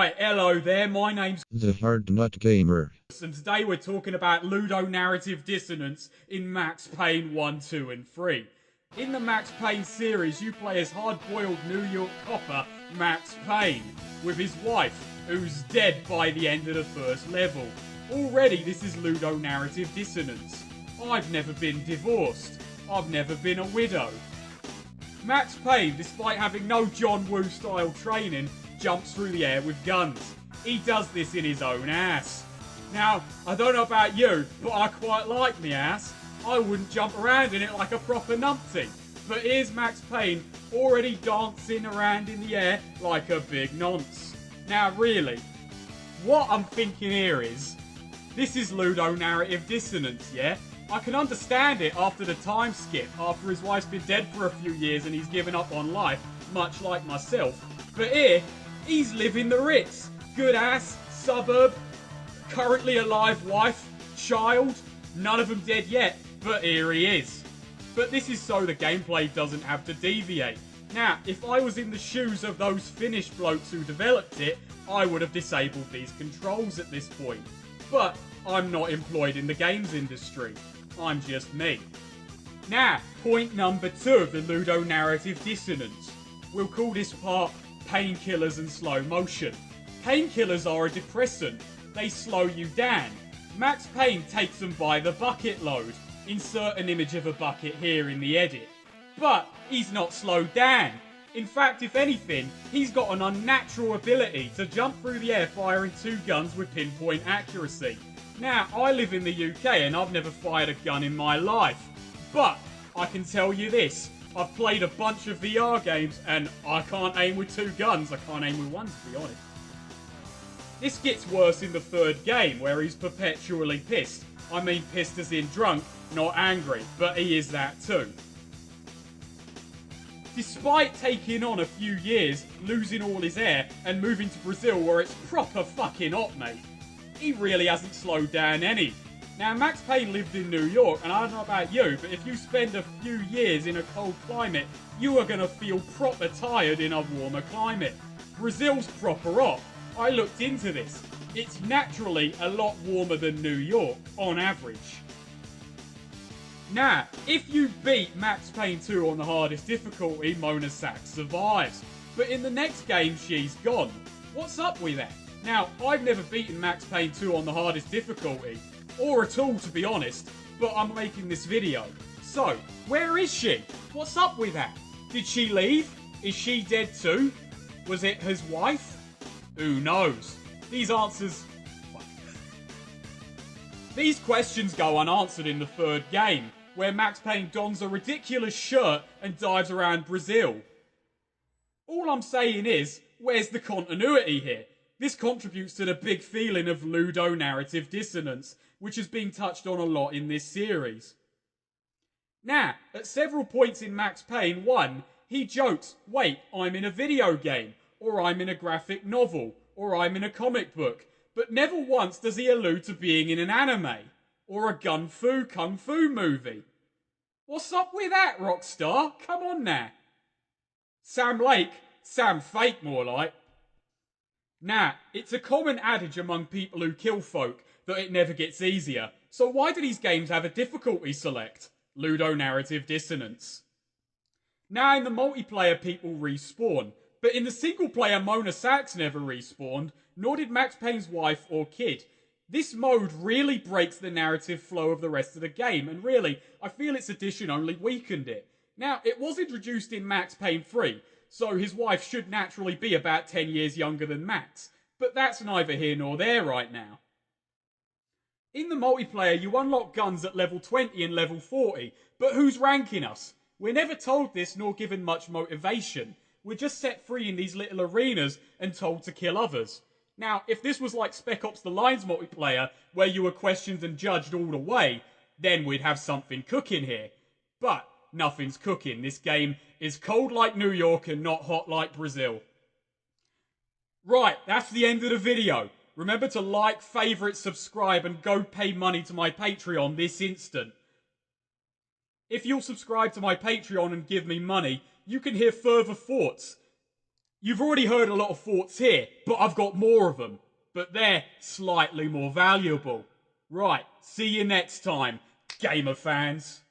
Right, hello there, my name's The Ardnut Gamer. and today we're talking about ludonarrative dissonance in Max Payne 1, 2 and 3. In the Max Payne series, you play as hard-boiled New York copper Max Payne, with his wife, who's dead by the end of the first level. Already this is ludonarrative dissonance. I've never been divorced. I've never been a widow. Max Payne, despite having no John Woo style training, jumps through the air with guns. He does this in his own ass. Now, I don't know about you, but I quite like me ass. I wouldn't jump around in it like a proper numpty. But here's Max Payne already dancing around in the air like a big nonce. Now really, what I'm thinking here is, this is ludonarrative dissonance, yeah? I can understand it after the time skip, after his wife's been dead for a few years and he's given up on life, much like myself. But here, he's living the Ritz. Good ass, suburb, currently alive wife, child, none of them dead yet, but here he is. But this is so the gameplay doesn't have to deviate. Now, if I was in the shoes of those Finnish blokes who developed it, I would have disabled these controls at this point. But I'm not employed in the games industry. I'm just me. Now, point number 2 of the ludonarrative dissonance. We'll call this part painkillers and slow motion. Painkillers are a depressant. They slow you down. Max Payne takes them by the bucket load. Insert an image of a bucket here in the edit. But he's not slowed down. In fact, if anything, he's got an unnatural ability to jump through the air firing 2 guns with pinpoint accuracy. Now, I live in the UK and I've never fired a gun in my life. But I can tell you this, I've played a bunch of VR games and I can't aim with 2 guns. I can't aim with 1, to be honest. This gets worse in the 3rd game, where he's perpetually pissed. I mean pissed as in drunk, not angry, but he is that too. Despite taking on a few years, losing all his hair, and moving to Brazil where it's proper fucking hot, mate, he really hasn't slowed down any. Now, Max Payne lived in New York, and I don't know about you, but if you spend a few years in a cold climate, you are going to feel proper tired in a warmer climate. Brazil's proper hot. I looked into this. It's naturally a lot warmer than New York, on average. Now, if you beat Max Payne 2 on the hardest difficulty, Mona Sachs survives. But in the next game, she's gone. What's up with that? Now, I've never beaten Max Payne 2 on the hardest difficulty, or at all to be honest, but I'm making this video. So, where is she? What's up with that? Did she leave? Is she dead too? Was it his wife? Who knows? These answers... These questions go unanswered in the 3rd game, where Max Payne dons a ridiculous shirt and dives around Brazil. All I'm saying is, where's the continuity here? This contributes to the big feeling of ludonarrative dissonance, which has been touched on a lot in this series. Now, at several points in Max Payne 1, he jokes, wait, I'm in a video game, or I'm in a graphic novel, or I'm in a comic book, but never once does he allude to being in an anime, or a kung fu movie. What's up with that, Rockstar? Come on now. Sam Lake, Sam Fake more like. Now, it's a common adage among people who kill folk that it never gets easier, so why do these games have a difficulty select? Ludonarrative dissonance. Now in the multiplayer people respawn, but in the single player Mona Sachs never respawned, nor did Max Payne's wife or kid. This mode really breaks the narrative flow of the rest of the game, and really, I feel its addition only weakened it. Now, it was introduced in Max Payne 3, so his wife should naturally be about 10 years younger than Max, but that's neither here nor there right now. In the multiplayer, you unlock guns at level 20 and level 40, but who's ranking us? We're never told this nor given much motivation. We're just set free in these little arenas and told to kill others. Now, if this was like Spec Ops The Line's multiplayer, where you were questioned and judged all the way, then we'd have something cooking here. But nothing's cooking. This game is cold like New York and not hot like Brazil. Right, that's the end of the video. Remember to like, favourite, subscribe, and go pay money to my Patreon this instant. If you'll subscribe to my Patreon and give me money, you can hear further thoughts You've already heard a lot of thoughts here, but I've got more of them. But they're slightly more valuable. Right, see you next time, gamer fans.